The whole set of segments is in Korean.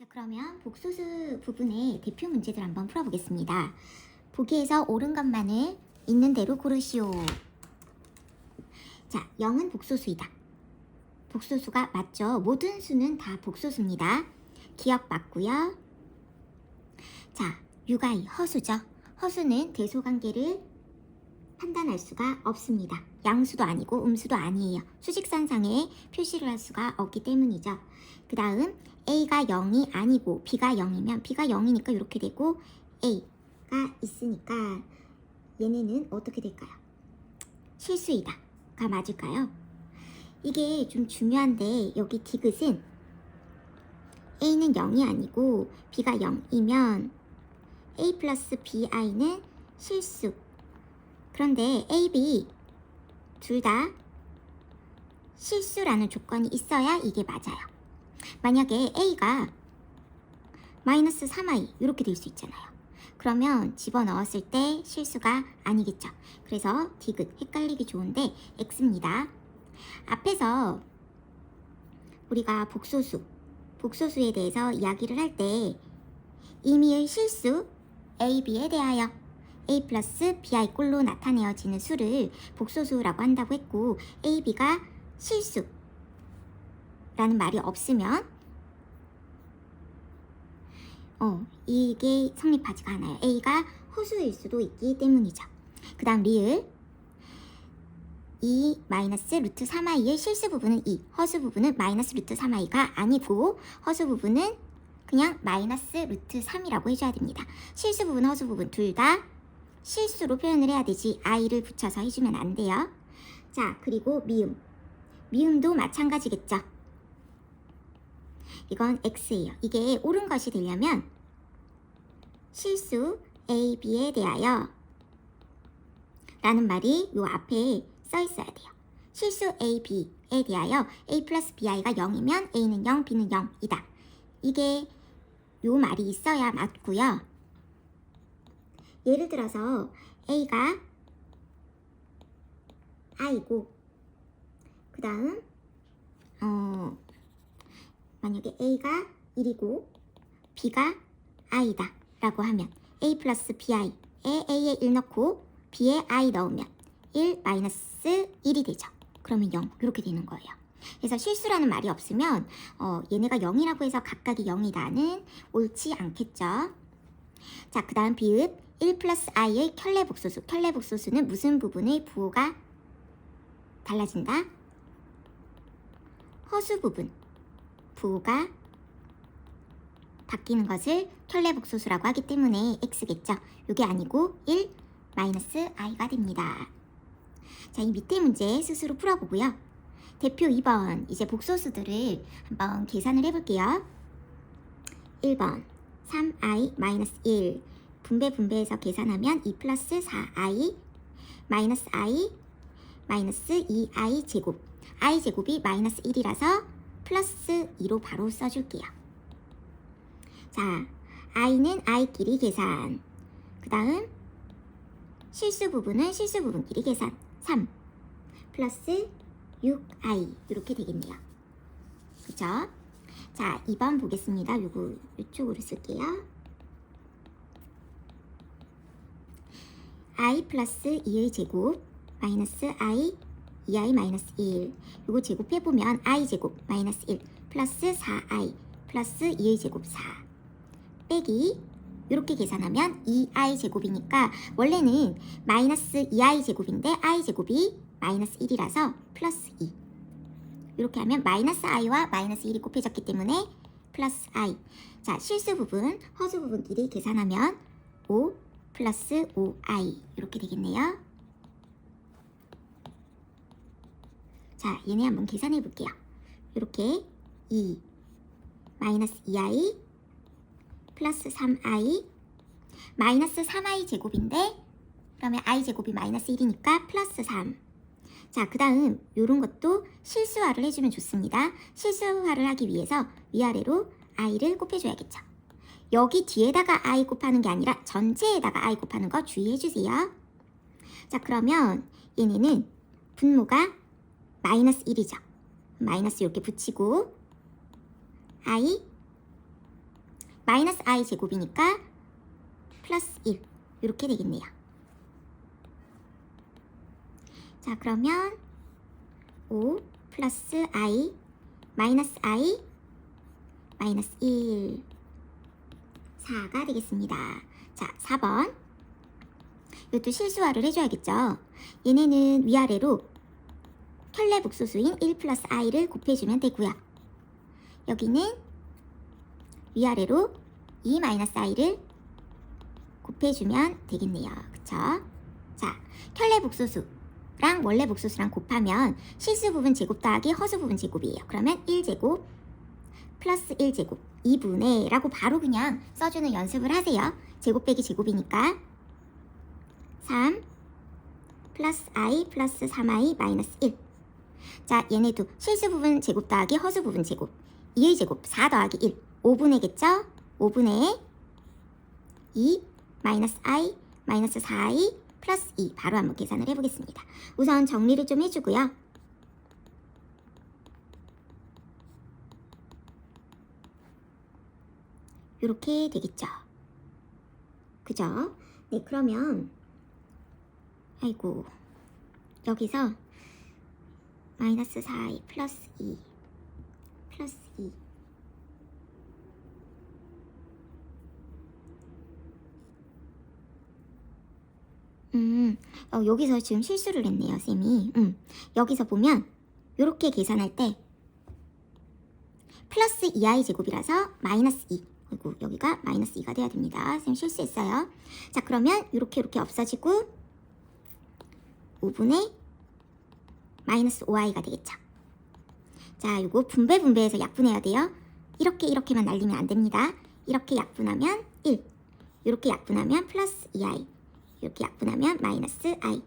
자, 그러면 복소수 부분의 대표 문제들 한번 풀어보겠습니다. 보기에서 옳은 것만을 있는 대로 고르시오. 자, 0은 복소수이다. 복소수가 맞죠? 모든 수는 다 복소수입니다. 기억 맞고요. 자, 육아이 허수죠. 허수는 대소관계를 판단할 수가 없습니다. 양수도 아니고 음수도 아니에요. 수직선상에 표시를 할 수가 없기 때문이죠. 그 다음 A가 0이 아니고 B가 0이면 B가 0이니까 이렇게 되고 A가 있으니까 얘네는 어떻게 될까요? 실수이다가 맞을까요? 이게 좀 중요한데 여기 디귿은 A는 0이 아니고 B가 0이면 A 플러스 BI는 실수. 그런데 A, B 둘 다 실수라는 조건이 있어야 이게 맞아요. 만약에 A가 마이너스 3i 이렇게 될 수 있잖아요. 그러면 집어넣었을 때 실수가 아니겠죠. 그래서 디귿 헷갈리기 좋은데 X입니다. 앞에서 우리가 복소수에 대해서 이야기를 할 때 임의의 실수 A, B에 대하여 A 플러스 BI 꼴로 나타내어지는 수를 복소수라고 한다고 했고 A, B가 실수라는 말이 없으면 이게 성립하지가 않아요. A가 허수일 수도 있기 때문이죠. 그 다음 리을 2 마이너스 루트 3i의 실수 부분은 2, 허수 부분은 마이너스 루트 3i가 아니고 허수 부분은 그냥 마이너스 루트 3이라고 해줘야 됩니다. 실수 부분, 허수 부분 둘 다 실수로 표현을 해야 되지 i를 붙여서 해주면 안 돼요. 자, 그리고 미음도 마찬가지겠죠. 이건 x예요. 이게 옳은 것이 되려면 실수 a, b에 대하여 라는 말이 요 앞에 써 있어야 돼요. 실수 a, b에 대하여 a 플러스 bi가 0이면 a는 0, b는 0이다. 이게 요 말이 있어야 맞고요. 예를 들어서 A가 I고 그 다음 만약에 A가 1이고 B가 I다 라고 하면 A 플러스 BI에 A에 1 넣고 B에 I 넣으면 1 마이너스 1이 되죠. 그러면 0 이렇게 되는 거예요. 그래서 실수라는 말이 없으면 얘네가 0이라고 해서 각각이 0이다는 옳지 않겠죠. 자, 그 다음 비읍 1 플러스 i의 켤레복소수. 켤레복소수는 무슨 부분의 부호가 달라진다? 허수 부분 부호가 바뀌는 것을 켤레복소수라고 하기 때문에 x겠죠. 이게 아니고 1 마이너스 i가 됩니다. 자, 이 밑에 문제 스스로 풀어보고요. 대표 2번 이제 복소수들을 한번 계산을 해볼게요. 1번 3i 마이너스 1 분배해서 계산하면 2 플러스 4i 마이너스 i 마이너스 2i 제곱 i 제곱이 마이너스 1이라서 플러스 2로 바로 써줄게요. 자, i는 i끼리 계산. 그 다음 실수 부분은 실수 부분끼리 계산. 3 플러스 6i 이렇게 되겠네요. 그쵸? 자, 2번 보겠습니다. 이쪽으로 쓸게요. i 플러스 2의 제곱 마이너스 i 2i 마이너스 1 이거 제곱해보면 i 제곱 마이너스 1 플러스 4i 플러스 2의 제곱 4 빼기 이렇게 계산하면 2i 제곱이니까 원래는 마이너스 2i 제곱인데 i 제곱이 마이너스 1이라서 플러스 2 이렇게 하면 마이너스 i와 마이너스 1이 곱해졌기 때문에 플러스 i. 자, 실수 부분, 허수 부분끼리 계산하면 5 플러스 5i 이렇게 되겠네요. 자, 얘네 한번 계산해 볼게요. 이렇게 2 마이너스 2i 플러스 3i 마이너스 3i 제곱인데 그러면 i 제곱이 마이너스 1이니까 플러스 3. 자, 그 다음 이런 것도 실수화를 해주면 좋습니다. 실수화를 하기 위해서 위아래로 i를 곱해줘야겠죠. 여기 뒤에다가 i 곱하는 게 아니라 전체에다가 i 곱하는 거 주의해주세요. 자, 그러면 얘네는 분모가 마이너스 1이죠. 마이너스 이렇게 붙이고 i 마이너스 i 제곱이니까 플러스 1 이렇게 되겠네요. 자, 그러면 5 플러스 i 마이너스 i 마이너스 1 4가 되겠습니다. 자, 4번. 이것도 실수화를 해줘야겠죠. 얘네는 위아래로 켤레 복소수인 1 플러스 i를 곱해주면 되고요. 여기는 위아래로 2 마이너스 i를 곱해주면 되겠네요. 그쵸? 자, 켤레 복소수랑 원래 복소수랑 곱하면 실수 부분 제곱 더하기 허수 부분 제곱이에요. 그러면 1제곱 플러스 1제곱 2분의 라고 바로 그냥 써주는 연습을 하세요. 제곱 빼기 제곱이니까 3 플러스 i 플러스 3i 마이너스 1. 자, 얘네도 실수 부분 제곱 더하기 허수 부분 제곱 2의 제곱 4 더하기 1 5분의겠죠? 5분의 2 마이너스 i 마이너스 4i 플러스 2 바로 한번 계산을 해보겠습니다. 우선 정리를 좀 해주고요. 이렇게 되겠죠. 그죠? 네, 그러면 아이고 여기서 마이너스 4i 플러스 2 플러스 2 여기서 지금 실수를 했네요, 쌤이. 여기서 보면 이렇게 계산할 때 플러스 2i 제곱이라서 마이너스 2. 아이고, 여기가 마이너스 2가 돼야 됩니다. 쌤 실수했어요. 자, 그러면 이렇게 없어지고 5분의 마이너스 5i가 되겠죠. 자, 이거 분배해서 약분해야 돼요. 이렇게만 날리면 안 됩니다. 이렇게 약분하면 1. 이렇게 약분하면 플러스 2i. 이렇게 약분하면 마이너스 i.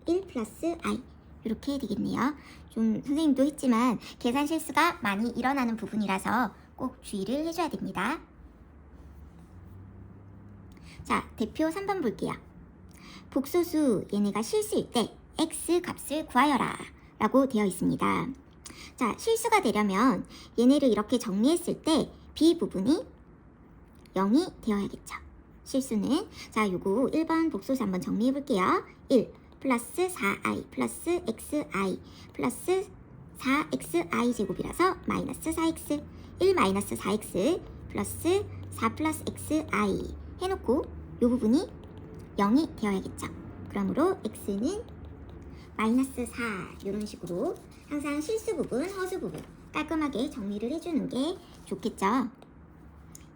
1 플러스 i. 이렇게 되겠네요. 좀 선생님도 했지만 계산 실수가 많이 일어나는 부분이라서 꼭 주의를 해줘야 됩니다. 자, 대표 3번 볼게요. 복소수 얘네가 실수일 때 x 값을 구하여라 라고 되어 있습니다. 자, 실수가 되려면 얘네를 이렇게 정리했을 때 b 부분이 0이 되어야겠죠. 실수는 자, 요거 1번 복소수 한번 정리해 볼게요. 1 플러스 4i 플러스 xi 플러스 4xi 제곱이라서 마이너스 4x 1 마이너스 4x 플러스 4 플러스 xi 해놓고 요 부분이 0이 되어야겠죠. 그러므로 x는 마이너스 4 이런 식으로 항상 실수 부분, 허수 부분 깔끔하게 정리를 해주는 게 좋겠죠.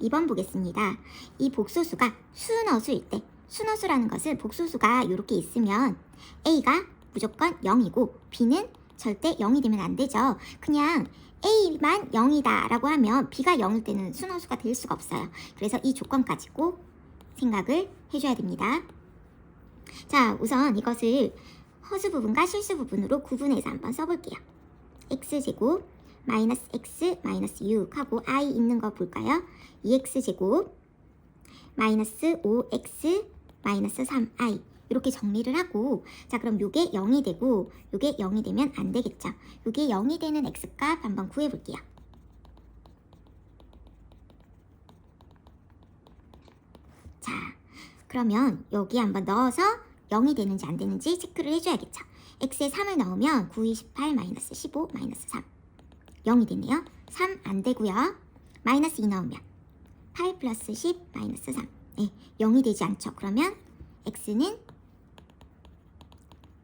2번 보겠습니다. 이 복소수가 순허수일 때 순허수라는 것은 복소수가 이렇게 있으면 A가 무조건 0이고 B는 절대 0이 되면 안 되죠. 그냥 A만 0이다 라고 하면 B가 0일 때는 순허수가 될 수가 없어요. 그래서 이 조건까지 꼭 생각을 해줘야 됩니다. 자, 우선 이것을 허수 부분과 실수 부분으로 구분해서 한번 써볼게요. x제곱 마이너스 x 마이너스 6 하고 i 있는 거 볼까요? 2x제곱 마이너스 5x 마이너스 3i 이렇게 정리를 하고 자, 그럼 요게 0이 되고 요게 0이 되면 안 되겠죠. 요게 0이 되는 x값 한번 구해볼게요. 자, 그러면 여기 한번 넣어서 0이 되는지 안 되는지 체크를 해줘야겠죠. x에 3을 넣으면 9, 28, 마이너스 15, 마이너스 3 0이 되네요. 3 안 되고요. 마이너스 2 넣으면 8 플러스 10 마이너스 3 네, 0이 되지 않죠. 그러면 x는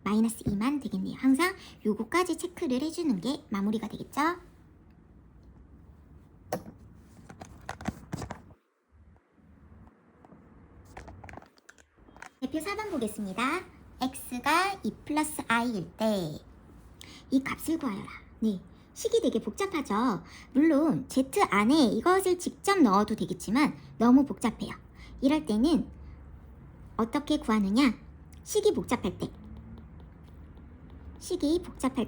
마이너스 2만 되겠네요. 항상 요거까지 체크를 해주는 게 마무리가 되겠죠. 대표 4번 보겠습니다. x가 2 플러스 i일 때 이 값을 구하여라. 네, 식이 되게 복잡하죠. 물론 z 안에 이것을 직접 넣어도 되겠지만 너무 복잡해요. 이럴 때는 어떻게 구하느냐? 식이 복잡할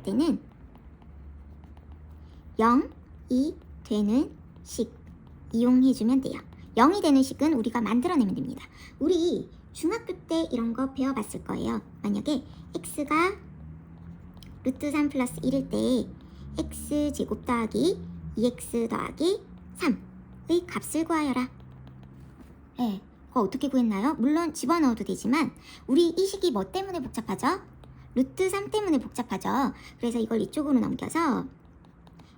때는 0이 되는 식 이용해주면 돼요. 0이 되는 식은 우리가 만들어내면 됩니다. 우리 중학교 때 이런 거 배워봤을 거예요. 만약에 x가 루트 3 플러스 1일 때 x제곱 더하기 2x 더하기 3의 값을 구하여라. 네, 그거 어떻게 구했나요? 물론 집어넣어도 되지만 우리 이 식이 뭐 때문에 복잡하죠? 루트 3 때문에 복잡하죠. 그래서 이걸 이쪽으로 넘겨서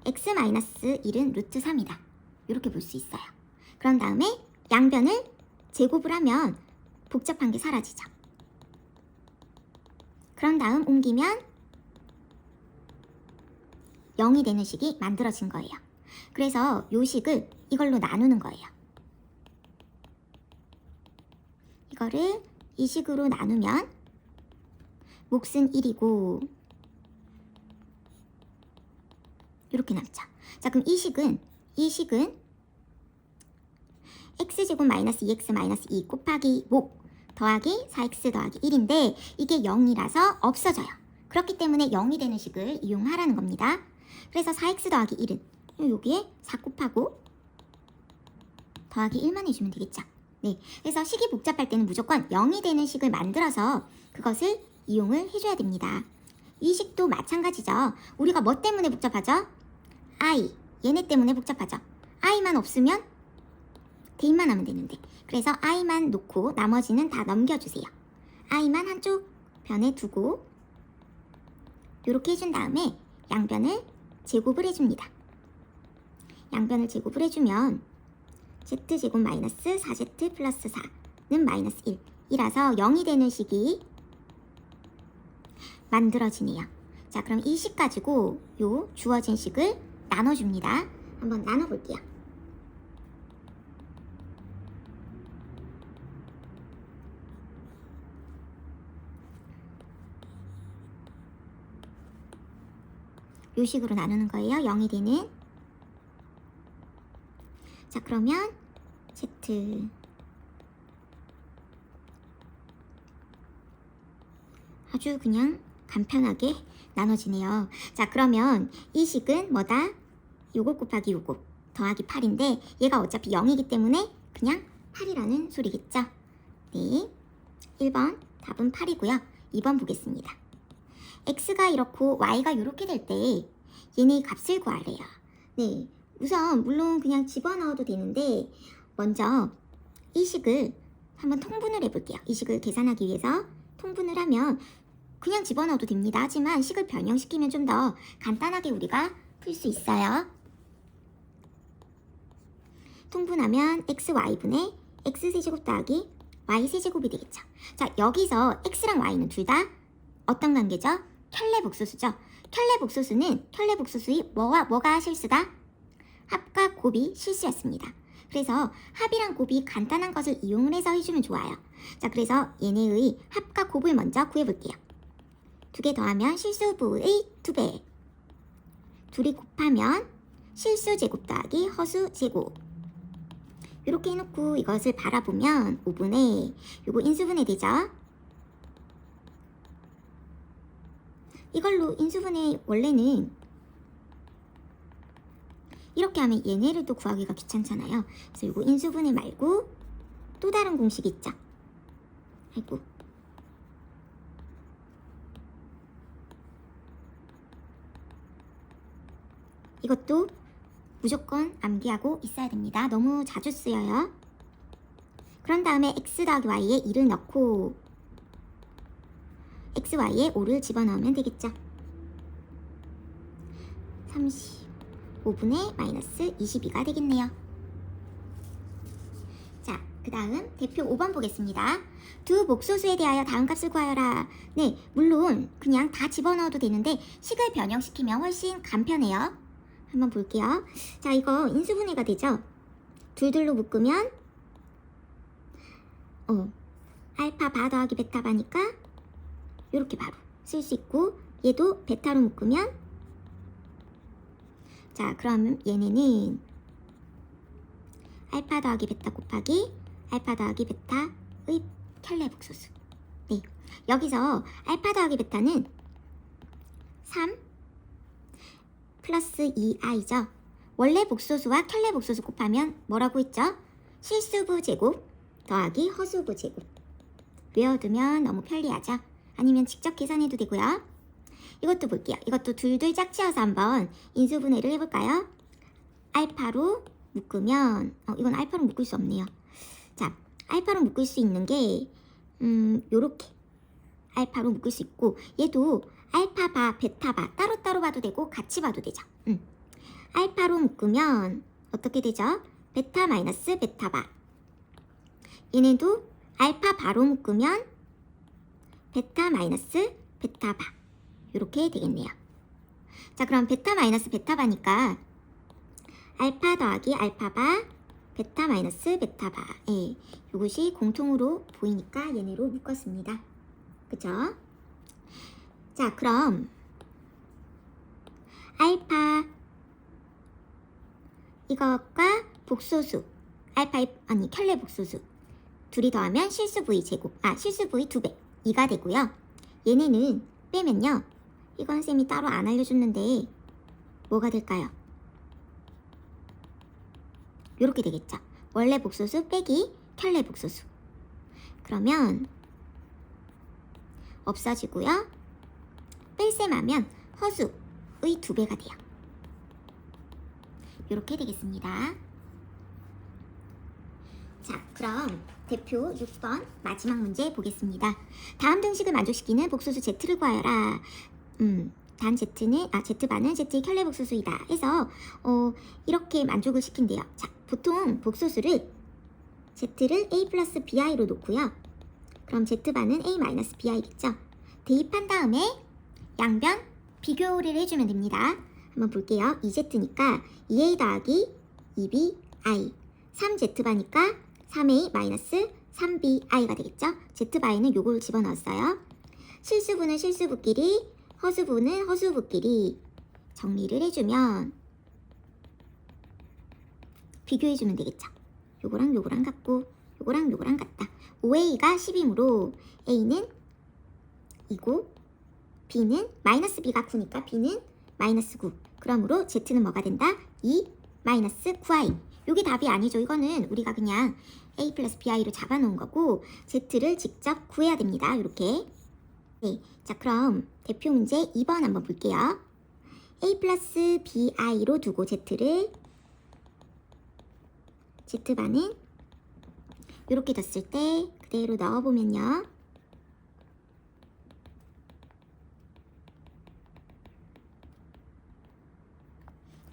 x-1은 루트 3이다. 이렇게 볼 수 있어요. 그런 다음에 양변을 제곱을 하면 복잡한 게 사라지죠. 그런 다음 옮기면 0이 되는 식이 만들어진 거예요. 그래서 요 식을 이걸로 나누는 거예요. 이거를 이 식으로 나누면 몫은 1이고 이렇게 남죠. 자, 그럼 이 식은 x제곱 마이너스 2x 마이너스 2 곱하기 목 더하기 4x 더하기 1인데 이게 0이라서 없어져요. 그렇기 때문에 0이 되는 식을 이용하라는 겁니다. 그래서 4x 더하기 1은 여기에 4 곱하고 더하기 1만 해주면 되겠죠. 네, 그래서 식이 복잡할 때는 무조건 0이 되는 식을 만들어서 그것을 이용을 해줘야 됩니다. 이 식도 마찬가지죠. 우리가 뭐 때문에 복잡하죠? i, 얘네 때문에 복잡하죠. i만 없으면 대입만 하면 되는데, 그래서 i만 놓고 나머지는 다 넘겨주세요. i만 한쪽 변에 두고 이렇게 해준 다음에 양변을 제곱을 해줍니다. 양변을 제곱을 해주면 z제곱 마이너스 4z 플러스 4는 마이너스 1이라서 0이 되는 식이 만들어지네요. 자, 그럼 이 식 가지고 요 주어진 식을 나눠줍니다. 한번 나눠볼게요. 요 식으로 나누는 거예요. 0이 되는. 자, 그러면 z 아주 그냥 간편하게 나눠지네요. 자, 그러면 이 식은 뭐다? 요거 곱하기 요거 더하기 8인데 얘가 어차피 0이기 때문에 그냥 8이라는 소리겠죠? 네, 1번 답은 8이고요. 2번 보겠습니다. x가 이렇고 y가 이렇게 될 때 얘네 값을 구하래요. 네, 우선 물론 그냥 집어넣어도 되는데 먼저 이 식을 한번 통분을 해볼게요. 이 식을 계산하기 위해서 통분을 하면 그냥 집어넣어도 됩니다. 하지만 식을 변형시키면 좀 더 간단하게 우리가 풀 수 있어요. 통분하면 xy분의 x세제곱 더하기 y세제곱이 되겠죠. 자, 여기서 x랑 y는 둘 다 어떤 관계죠? 켤레복소수죠. 켤레복소수의 뭐가 실수다? 합과 곱이 실수였습니다. 그래서 합이랑 곱이 간단한 것을 이용을 해서 해주면 좋아요. 자, 그래서 얘네의 합과 곱을 먼저 구해볼게요. 2개 더하면 실수부의 2배. 둘이 곱하면 실수제곱 더하기 허수제곱. 이렇게 해놓고 이것을 바라보면 5분의 요거 인수분해 되죠? 이걸로 인수분해 원래는 이렇게 하면 얘네를 또 구하기가 귀찮잖아요. 그래서 요거 인수분해 말고 또 다른 공식 있죠? 아이고. 이것도 무조건 암기하고 있어야 됩니다. 너무 자주 쓰여요. 그런 다음에 x 더하기 y에 1을 넣고 x, y에 5를 집어넣으면 되겠죠. 35분의 마이너스 22가 되겠네요. 자, 그 다음 대표 5번 보겠습니다. 두 복소수에 대하여 다음 값을 구하여라. 네, 물론 그냥 다 집어넣어도 되는데 식을 변형시키면 훨씬 간편해요. 한번 볼게요. 자, 이거 인수분해가 되죠? 둘둘로 묶으면 알파 바 더하기 베타 바니까 이렇게 바로 쓸 수 있고, 얘도 베타로 묶으면, 자, 그럼 얘네는 알파 더하기 베타 곱하기 알파 더하기 베타의 켤레복소수. 네, 여기서 알파 더하기 베타는 3 플러스 2i죠. 원래 복소수와 켤레복소수 곱하면 뭐라고 했죠? 실수부 제곱 더하기 허수부 제곱. 외워두면 너무 편리하죠? 아니면 직접 계산해도 되고요. 이것도 볼게요. 이것도 둘둘 짝지어서 한번 인수분해를 해볼까요? 알파로 묶으면 이건 알파로 묶을 수 없네요. 자, 알파로 묶을 수 있는 게 요렇게 알파로 묶을 수 있고, 얘도 알파바, 베타바 따로따로 봐도 되고 같이 봐도 되죠. 알파로 묶으면 어떻게 되죠? 베타 마이너스 베타바. 얘네도 알파바로 묶으면 베타 마이너스 베타바. 이렇게 되겠네요. 자, 그럼 베타 마이너스 베타바니까 알파 더하기 알파바, 베타 마이너스 베타바. 예, 이것이 공통으로 보이니까 얘네로 묶었습니다. 그죠? 자, 그럼 알파 이것과 복소수 켤레 복소수 둘이 더하면 실수 v 제곱, 실수 v 2배 2가 되고요. 얘네는 빼면요, 이건 쌤이 따로 안 알려줬는데 뭐가 될까요? 요렇게 되겠죠. 원래 복소수 빼기 켤레 복소수. 그러면 없어지고요. 뺄셈하면 허수의 2배가 돼요. 요렇게 되겠습니다. 자, 그럼 대표 6번 마지막 문제 보겠습니다. 다음 등식을 만족시키는 복소수 Z를 구하여라. 단 Z는 Z반은 Z의 켤레 복소수이다 해서 이렇게 만족을 시킨대요. 자, 보통 복소수를 Z를 A 플러스 BI로 놓고요. 그럼 Z반은 A 마이너스 BI겠죠. 대입한 다음에 양변 비교를 해주면 됩니다. 한번 볼게요. 2Z니까 2A 더하기 2BI, 3Z바니까 3A 마이너스 3BI가 되겠죠. Z바에는 요걸 집어넣었어요. 실수분은 실수부끼리, 허수분은 허수부끼리 정리를 해주면 비교해주면 되겠죠. 요거랑 요거랑 같고 요거랑 요거랑 같다. 5A가 10이므로 A는 2고 B는 마이너스 B가 9니까 B는 마이너스 9. 그러므로 Z는 뭐가 된다? 2 마이너스 9i. 요게 답이 아니죠. 이거는 우리가 그냥 A 플러스 BI로 잡아놓은 거고 Z를 직접 구해야 됩니다. 이렇게. 네, 자, 그럼 대표 문제 2번 한번 볼게요. A 플러스 BI로 두고 Z를 Z반은 이렇게 뒀을 때 그대로 넣어보면요.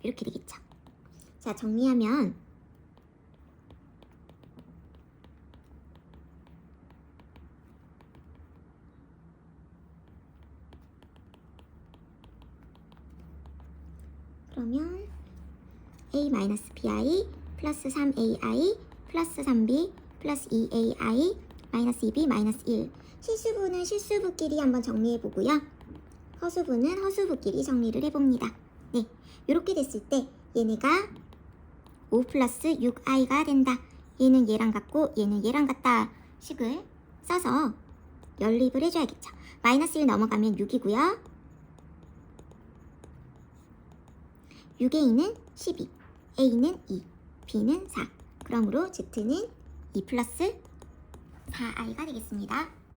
이렇게 되겠죠. 자, 정리하면 그러면 A-BI 플러스 3AI 플러스 3B 플러스 2AI 마이너스 2B 마이너스 1. 실수분은 실수부끼리 한번 정리해보고요. 허수분은 허수부끼리 정리를 해봅니다. 네, 이렇게 됐을 때 얘네가 5 플러스 6i가 된다. 얘는 얘랑 같고 얘는 얘랑 같다 식을 써서 연립을 해줘야겠죠. 마이너스 1 넘어가면 6이고요. 6a는 12, a는 2, b는 4. 그러므로 z는 2 플러스 4i가 되겠습니다.